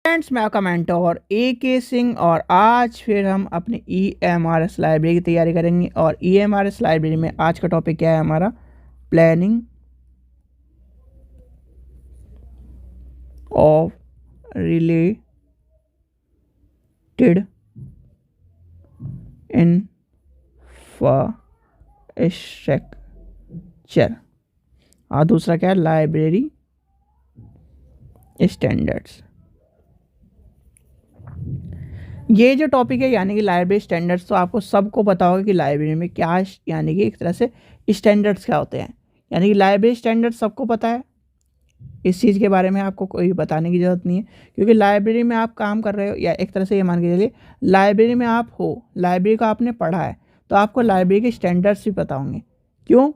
Friends, मैं आपका mentor AK Singh और आज फिर हम अपनी EMRS लाइब्रेरी की तैयारी करेंगे। और EMRS लाइब्रेरी में आज का टॉपिक क्या है हमारा? प्लानिंग ऑफ रिलेटेड इंफ्रास्ट्रक्चर और दूसरा क्या है? Library standards. ये जो टॉपिक है यानी कि लाइब्रेरी स्टैंडर्ड्स, तो आपको सबको पता होगा कि लाइब्रेरी में क्या यानी कि एक तरह से स्टैंडर्ड्स क्या होते हैं। यानी कि लाइब्रेरी स्टैंडर्ड्स सबको पता है, इस चीज़ के बारे में आपको कोई बताने की ज़रूरत नहीं है, क्योंकि लाइब्रेरी में आप काम कर रहे हो या एक तरह से ये मान के चलिए लाइब्रेरी में आप हो, लाइब्रेरी को आपने पढ़ा है तो आपको लाइब्रेरी के स्टैंडर्ड्स भी पता होंगे। क्यों?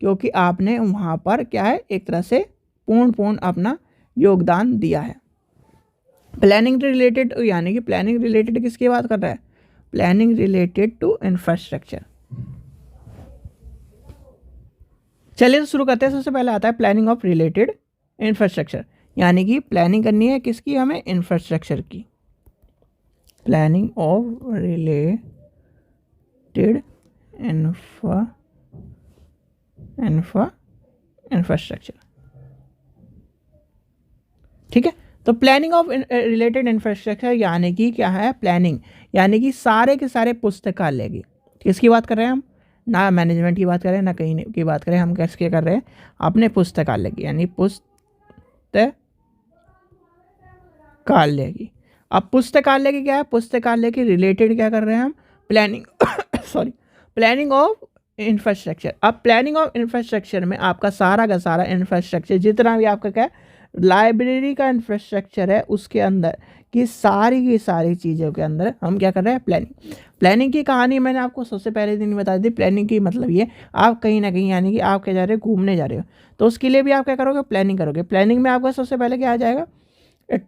क्योंकि आपने वहाँ पर क्या है, एक तरह से पूर्ण अपना योगदान दिया है। प्लानिंग रिलेटेड यानी कि प्लानिंग रिलेटेड किसकी बात कर रहा है? Planning related to infrastructure. चलिए तो शुरू करते हैं। सबसे पहले आता है प्लानिंग ऑफ रिलेटेड इंफ्रास्ट्रक्चर, यानी कि प्लानिंग करनी है किसकी? हमें इंफ्रास्ट्रक्चर की। प्लानिंग ऑफ रिलेटेड इंफ्रास्ट्रक्चर, ठीक है। तो प्लानिंग ऑफ रिलेटेड इंफ्रास्ट्रक्चर यानी कि क्या है? प्लानिंग यानी कि सारे के सारे पुस्तकालय की। किसकी बात कर रहे हैं हम? ना मैनेजमेंट की बात कर रहे हैं, ना कहीं की बात करें, हम किसके कर रहे हैं? अपने पुस्तकालय की, यानी पुस्तकालय की। अब पुस्तकालय की क्या है? पुस्तकालय के रिलेटेड क्या कर रहे हैं हम? Planning planning of infrastructure. अब प्लानिंग ऑफ इंफ्रास्ट्रक्चर में आपका सारा का सारा इंफ्रास्ट्रक्चर जितना भी आपका क्या है, लाइब्रेरी का इंफ्रास्ट्रक्चर है, उसके अंदर की सारी चीज़ों के अंदर हम क्या कर रहे हैं? प्लानिंग की कहानी मैंने आपको सबसे पहले दिन बता दी। प्लानिंग की मतलब ये, आप कहीं ना कहीं यानी कि आप क्या जा रहे हो? घूमने जा रहे हो, तो उसके लिए भी आप क्या करोगे? प्लानिंग करोगे। प्लानिंग में आपका सबसे पहले क्या आ जाएगा?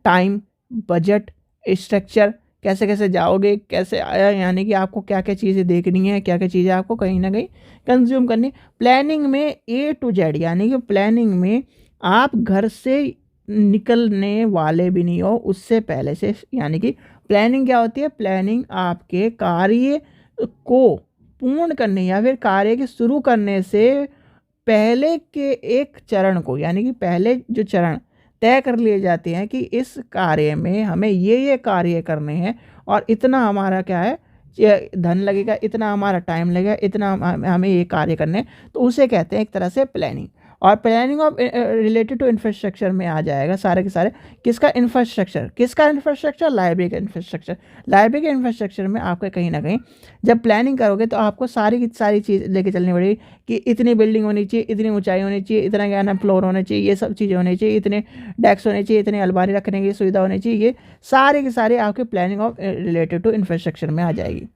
टाइम, बजट, स्ट्रक्चर, कैसे कैसे जाओगे, कैसे आया, यानी कि आपको क्या क्या चीज़ें देखनी है, क्या क्या चीज़ें आपको कहीं ना कहीं कंज्यूम करनी। प्लानिंग में A to Z, यानी कि प्लानिंग में आप घर से निकलने वाले भी नहीं हो उससे पहले से, यानी कि प्लानिंग क्या होती है? प्लानिंग आपके कार्य को पूर्ण करने या फिर कार्य के शुरू करने से पहले के एक चरण को, यानी कि पहले जो चरण तय कर लिए जाते हैं कि इस कार्य में हमें ये कार्य करने हैं और इतना हमारा क्या है, धन लगेगा, इतना हमारा टाइम लगेगा, इतना हमें ये कार्य करने हैं, तो उसे कहते हैं एक तरह से प्लानिंग। और planning of related to infrastructure में आ जाएगा सारे के सारे किसका इंफ्रास्ट्रक्चर? लाइब्रेरी का इंफ्रास्ट्रक्चर। लाइब्रेरी के इंफ्रास्ट्रक्चर में आपको कहीं ना कहीं जब प्लानिंग करोगे तो आपको सारी की सारी चीज़ लेके चलनी पड़ेगी कि इतनी बिल्डिंग होनी चाहिए, इतनी ऊंचाई होनी चाहिए, इतना क्या ना फ्लोर होना चाहिए, ये सब चीज़ें होनी चाहिए, इतने डेस्क होने चाहिए, इतने अलमारी रखने की सुविधा होनी चाहिए। ये सारे के सारे आपके planning of related to infrastructure में आ जाएगी,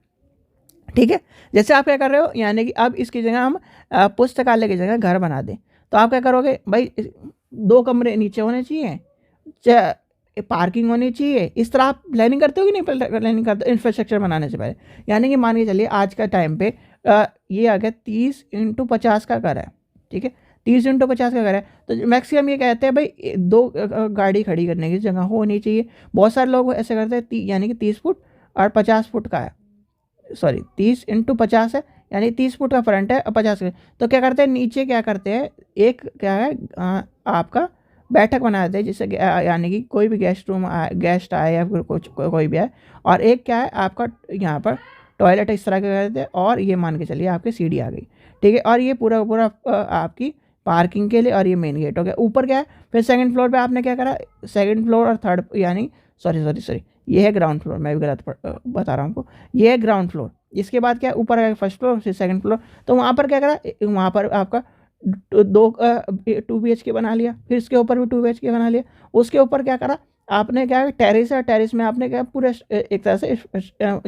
ठीक है। जैसे आप क्या कर रहे हो, यानी कि अब इसकी जगह हम पुस्तकालय की जगह घर बना दें, तो आप क्या करोगे भाई? 2 कमरे नीचे होने चाहिए, पार्किंग होनी चाहिए। इस तरह आप प्लानिंग करते हो कि नहीं? प्लानिंग करते हो इंफ्रास्ट्रक्चर बनाने से पहले। यानी कि मान के चलिए आज का टाइम पे ये आ गया 30x50 का घर है, ठीक है। 30x50 का घर है, तो मैक्सिमम ये कहते हैं भाई 2 गाड़ी खड़ी करने की जगह होनी चाहिए। बहुत सारे लोग ऐसे करते हैं, यानी कि 30 फुट और 50 फुट का है, सॉरी 30x50 है, यानी 30 फुट का फ्रंट है और 50 का। तो क्या करते हैं, नीचे क्या करते हैं, एक क्या है आपका बैठक बना देते हैं, जिससे यानी कि कोई भी गेस्ट आए या फिर कुछ कोई भी आए, और एक क्या है आपका यहाँ पर टॉयलेट इस तरह के करते हैं, और ये मान के चलिए आपकी सीढ़ी आ गई, ठीक है। और ये पूरा आपकी पार्किंग के लिए, और ये मेन गेट हो गया। ऊपर क्या है, फिर सेकंड फ्लोर पे आपने क्या करा? सेकंड फ्लोर और थर्ड, यानी सॉरी ये है ग्राउंड फ्लोर, मैं भी गलत बता रहा हूँ आपको, ये है ग्राउंड फ्लोर। इसके बाद क्या, ऊपर है फर्स्ट फ्लोर, फिर सेकंड फ्लोर। तो वहाँ पर क्या करा, वहाँ पर आपका 2 BHK बना लिया, फिर इसके ऊपर भी 2 BHK बना लिया। उसके ऊपर क्या करा आपने, क्या टेरेस है, टेरेस में आपने क्या पूरे एक तरह से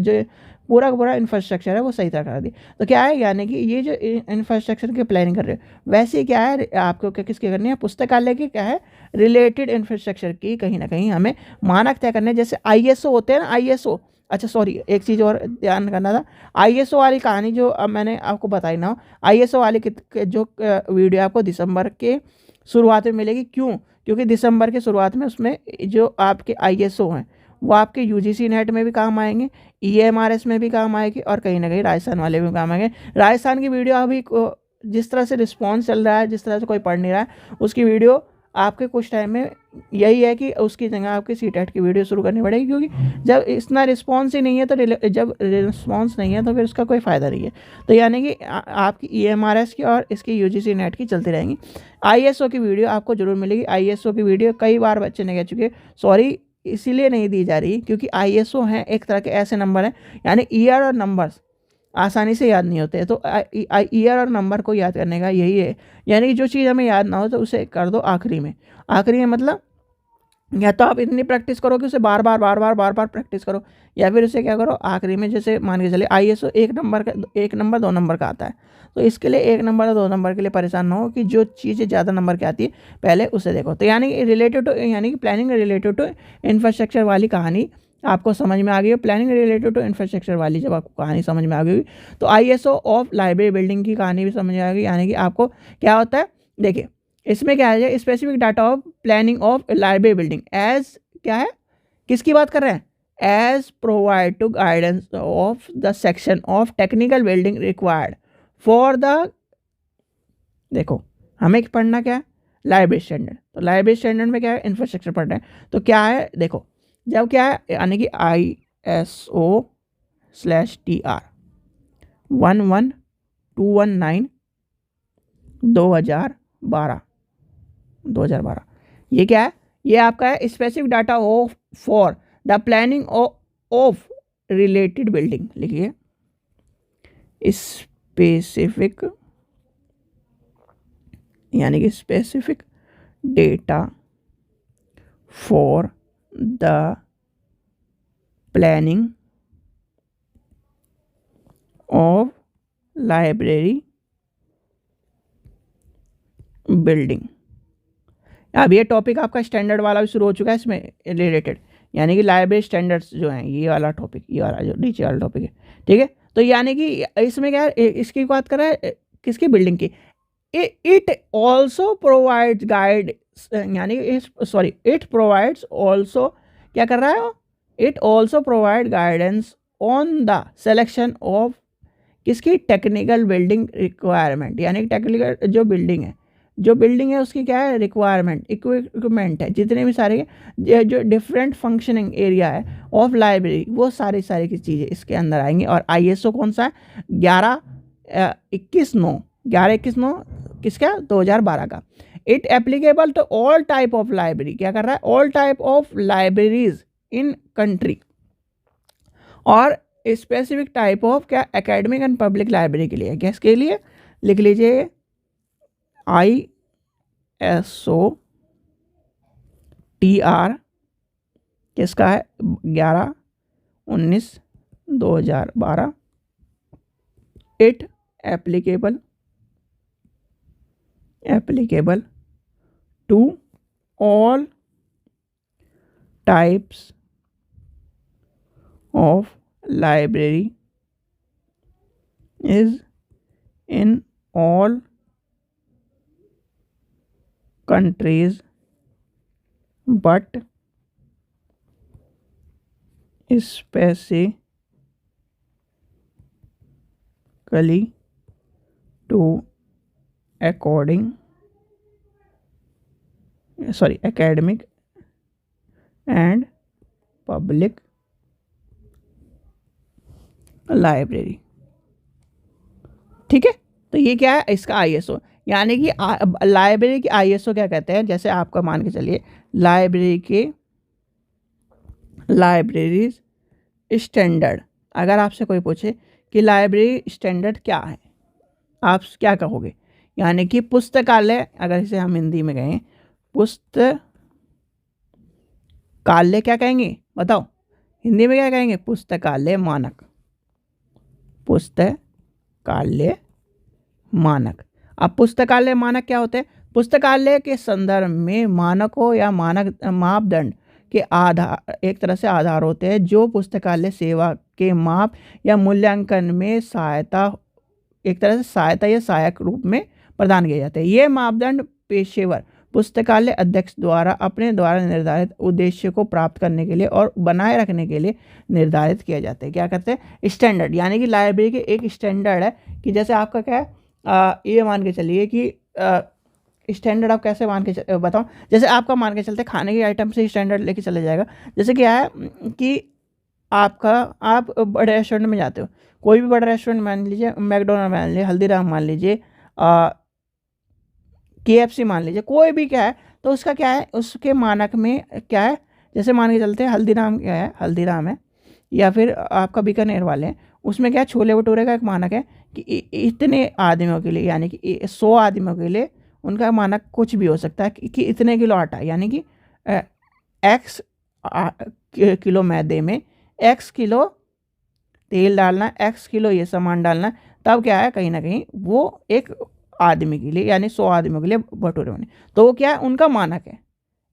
जो पूरा इंफ्रास्ट्रक्चर है वो सही तरह करा दी। तो क्या है, यानी कि ये जो इंफ्रास्ट्रक्चर की प्लानिंग कर रहे हो, वैसे क्या है आपको क्या किसकी करनी है? पुस्तकालय की क्या है, रिलेटेड इंफ्रास्ट्रक्चर की कहीं ना कहीं हमें मानक तय करने। जैसे ISO होते हैं ना, ISO, अच्छा सॉरी एक चीज़ और ध्यान करना था, ISO वाली कहानी जो अब मैंने आपको बताई ना, ISO वाली जो वीडियो आपको दिसंबर के शुरुआत में मिलेगी। क्यों? क्योंकि दिसंबर के शुरुआत में उसमें जो आपके ISO हैं वो आपके UGC नेट में भी काम आएंगे, EMRS में भी काम आएगी, और कहीं ना कहीं राजस्थान वाले भी काम आएंगे। राजस्थान की वीडियो अभी जिस तरह से रिस्पॉन्स चल रहा है, जिस तरह से कोई पढ़ नहीं रहा है, उसकी वीडियो आपके कुछ टाइम में यही है कि उसकी जगह आपकी CTET की वीडियो शुरू करनी पड़ेगी, क्योंकि जब इतना रिस्पॉन्स ही नहीं है तो जब रिस्पॉन्स नहीं है तो फिर उसका कोई फ़ायदा नहीं है। तो यानी कि आपकी EMRS की और इसकी UGC नेट की चलती रहेंगी। ISO की वीडियो आपको ज़रूर मिलेगी। ISO की वीडियो कई बार बच्चे ने कह चुके, सॉरी इसीलिए नहीं दी जा रही क्योंकि ISO हैं एक तरह के ऐसे नंबर हैं, यानी ईयर और नंबर्स आसानी से याद नहीं होते, तो ईयर और नंबर को याद करने का यही है, यानी कि जो चीज़ हमें याद ना हो तो उसे कर दो आखिरी में। आखिरी में मतलब या तो आप इतनी प्रैक्टिस करो कि उसे बार बार प्रैक्टिस करो, या फिर उसे क्या करो आखिरी में, जैसे मान के चले ISO 1 नंबर 2 नंबर का आता है, तो इसके लिए 1 नंबर और 2 नंबर के लिए परेशान ना हो कि जो चीज़ें ज़्यादा नंबर की आती है पहले उसे देखो। तो यानी कि प्लानिंग रिलेटेड टू इंफ्रास्ट्रक्चर वाली कहानी आपको समझ में आ गई है। प्लानिंग रिलेटेड टू इंफ्रास्ट्रक्चर वाली जब आपको कहानी समझ में आ गई तो ISO ऑफ लाइब्रेरी बिल्डिंग की कहानी भी समझ में आ गई। यानी कि आपको क्या होता है, देखिए इसमें क्या है, specific data of planning of library building as क्या है, किसकी बात कर रहे हैं, as provide to guidance of the section of technical building required for the, देखो हमें पढ़ना क्या है, लाइब्रेरी स्टैंडर्ड। तो लाइब्रेरी स्टैंडर्ड में क्या है, इंफ्रास्ट्रक्चर पढ़ रहे हैं, तो क्या है देखो, जब क्या है यानी कि ISO/TR 11219 2012, ये क्या है, ये आपका है specific data of for the planning of related building. लिखिए स्पेसिफिक, यानी कि specific data for the planning of library building. अब ये टॉपिक आपका स्टैंडर्ड वाला भी शुरू हो चुका है इसमें रिलेटेड, यानी कि लाइब्रेरी स्टैंडर्ड्स जो हैं, ये वाला टॉपिक, ये वाला जो नीचे वाला टॉपिक है, ठीक है। तो यानी कि इसमें क्या है, इसकी बात कर रहा है किसकी, बिल्डिंग की। इट ऑल्सो प्रोवाइड्स गाइड, यानी इट प्रोवाइड्स ऑल्सो, क्या कर रहा है, it also provide guidance on the selection of किसकी, टेक्निकल बिल्डिंग रिक्वायरमेंट, यानी टेक्निकल जो बिल्डिंग है उसकी क्या है, रिक्वायरमेंट, इक्विपमेंट है, जितने भी सारे जो डिफरेंट फंक्शनिंग एरिया है ऑफ लाइब्रेरी, वो सारी की चीज़ें इसके अंदर आएंगी। और ISO कौन सा है, 11-21-9 किसका, 2012 का। It applicable to all type of library, क्या कर रहा है, all type of libraries in country, और स्पेसिफिक टाइप ऑफ क्या, एकेडमिक एंड पब्लिक लाइब्रेरी के लिए। किसके लिए, लिख लीजिए ISO/TR किसका है, 11-19-2012। It applicable to all types of library is in all countries but specifically to academic and public library, ठीक है। तो ये क्या है, इसका ISO, यानी कि लाइब्रेरी की ISO क्या कहते हैं, जैसे आपका मान के चलिए लाइब्रेरीज स्टैंडर्ड। अगर आपसे कोई पूछे कि लाइब्रेरी स्टैंडर्ड क्या है, आप क्या कहोगे, यानी कि पुस्तकालय, अगर इसे हम हिंदी में कहें पुस्तकालय क्या कहेंगे, बताओ हिंदी में क्या कहेंगे, पुस्तकालय मानक, पुस्तकालय मानक। अब पुस्तकालय मानक क्या होते हैं, पुस्तकालय के संदर्भ में मानकों या मानक मापदंड के आधार, एक तरह से आधार होते हैं जो पुस्तकालय सेवा के माप या मूल्यांकन में सहायता, एक तरह से सहायता या सहायक रूप में प्रदान किए जाते हैं। ये मापदंड पेशेवर पुस्तकालय अध्यक्ष द्वारा अपने द्वारा निर्धारित उद्देश्य को प्राप्त करने के लिए और बनाए रखने के लिए निर्धारित किया जाता है। क्या कहते हैं? स्टैंडर्ड, यानी कि लाइब्रेरी के एक स्टैंडर्ड है कि जैसे आपका क्या है, ये मान के चलिए कि स्टैंडर्ड आप कैसे मान के बताऊँ, जैसे आपका मान के चलते खाने के आइटम से स्टैंडर्ड लेके चला जाएगा। जैसे क्या है कि आप बड़े रेस्टोरेंट में जाते हो, कोई भी बड़ा रेस्टोरेंट मान लीजिए, मैकडोनल्ड मान लीजिए, हल्दीराम मान लीजिए, KFC मान लीजिए, कोई भी क्या है, तो उसका क्या है, उसके मानक में क्या है, जैसे मान के चलते हैं हल्दीराम क्या है, हल्दीराम है या फिर आपका बीकानेर वाले हैं, उसमें क्या है, छोले भटूरे का एक मानक है कि इतने आदमियों के लिए, यानी कि 100 आदमियों के लिए उनका मानक कुछ भी हो सकता है कि इतने किलो आटा, यानी कि X किलो मैदे में X किलो तेल डालना, X किलो ये सामान डालना, तब क्या है, कहीं ना कहीं वो एक आदमी के लिए, यानी 100 आदमियों के लिए भटूरे बने, तो वो क्या है, उनका मानक है।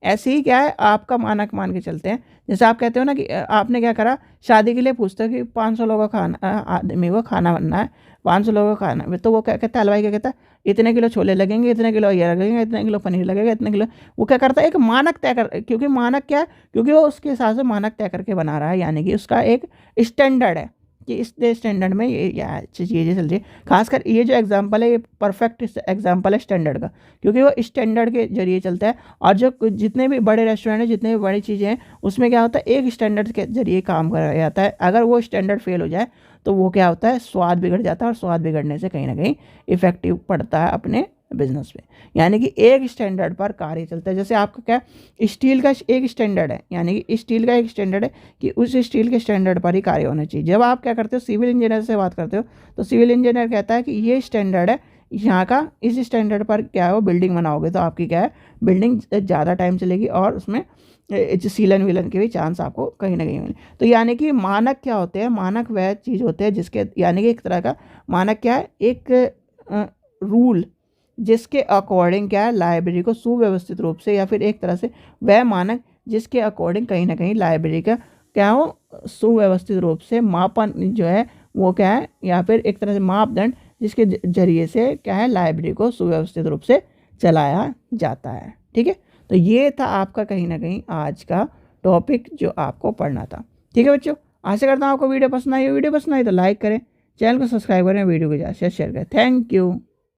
ऐसे ही क्या है, आपका मानक मान के चलते हैं। जैसे आप कहते हो ना कि आपने क्या करा, शादी के लिए पूछते हो कि 500 लोगों का खाना, आदमी को खाना बनना है, 500 लोगों का खाना, तो वो क्या कहता है, हलवाई क्या कहता है, इतने किलो छोले लगेंगे, इतने किलो ये लगेंगे, इतने किलो पनीर लगेगा, इतने किलो, वो क्या करता है, एक मानक तय कर, क्योंकि मानक क्या है, क्योंकि वो उसके हिसाब से मानक तय करके बना रहा है, यानी कि उसका एक स्टैंडर्ड है कि इस स्टैंडर्ड में ये चीज़ें चल रही है। खासकर ये जो एग्जांपल है, ये परफेक्ट एग्जांपल है स्टैंडर्ड का, क्योंकि वो स्टैंडर्ड के जरिए चलता है। और जो जितने भी बड़े रेस्टोरेंट हैं, जितने भी बड़ी चीज़ें हैं, उसमें क्या होता है, एक स्टैंडर्ड के जरिए काम कराया जाता है। अगर वो स्टैंडर्ड फेल हो जाए तो वो क्या होता है, स्वाद बिगड़ जाता है, और स्वाद बिगड़ने से कहीं ना कहीं इफेक्टिव पड़ता है अपने बिजनेस पे। यानी कि एक स्टैंडर्ड पर कार्य चलता है। जैसे आपका क्या, स्टील का एक स्टैंडर्ड है, यानी कि स्टील का एक स्टैंडर्ड है कि उस स्टील के स्टैंडर्ड पर ही कार्य होना चाहिए। जब आप क्या करते हो, सिविल इंजीनियर से बात करते हो, तो सिविल इंजीनियर कहता है कि ये स्टैंडर्ड है यहाँ का, इस स्टैंडर्ड पर क्या है, वो बिल्डिंग बनाओगे तो आपकी क्या है, बिल्डिंग ज़्यादा टाइम चलेगी और उसमें सीलन विलन के भी चांस आपको कहीं ना कहीं मिले। तो यानी कि मानक क्या होते हैं, मानक वह चीज़ होते हैं जिसके, यानी कि एक तरह का मानक क्या है, एक रूल जिसके अकॉर्डिंग क्या है, लाइब्रेरी को सुव्यवस्थित रूप से, या फिर एक तरह से वह मानक जिसके अकॉर्डिंग कहीं ना कहीं लाइब्रेरी का क्या हो, सुव्यवस्थित रूप से मापन जो है वो क्या है, या फिर एक तरह से मापदंड जिसके जरिए से क्या है, लाइब्रेरी को सुव्यवस्थित रूप से चलाया जाता है। ठीक है, तो ये था आपका कहीं ना कहीं आज का टॉपिक जो आपको पढ़ना था। ठीक है बच्चों, आशा करता हूँ आपको वीडियो पसंद आई। वीडियो पसंद आई तो लाइक करें, चैनल को सब्सक्राइब करें, वीडियो को ज़्यादा से शेयर करें। Thank you.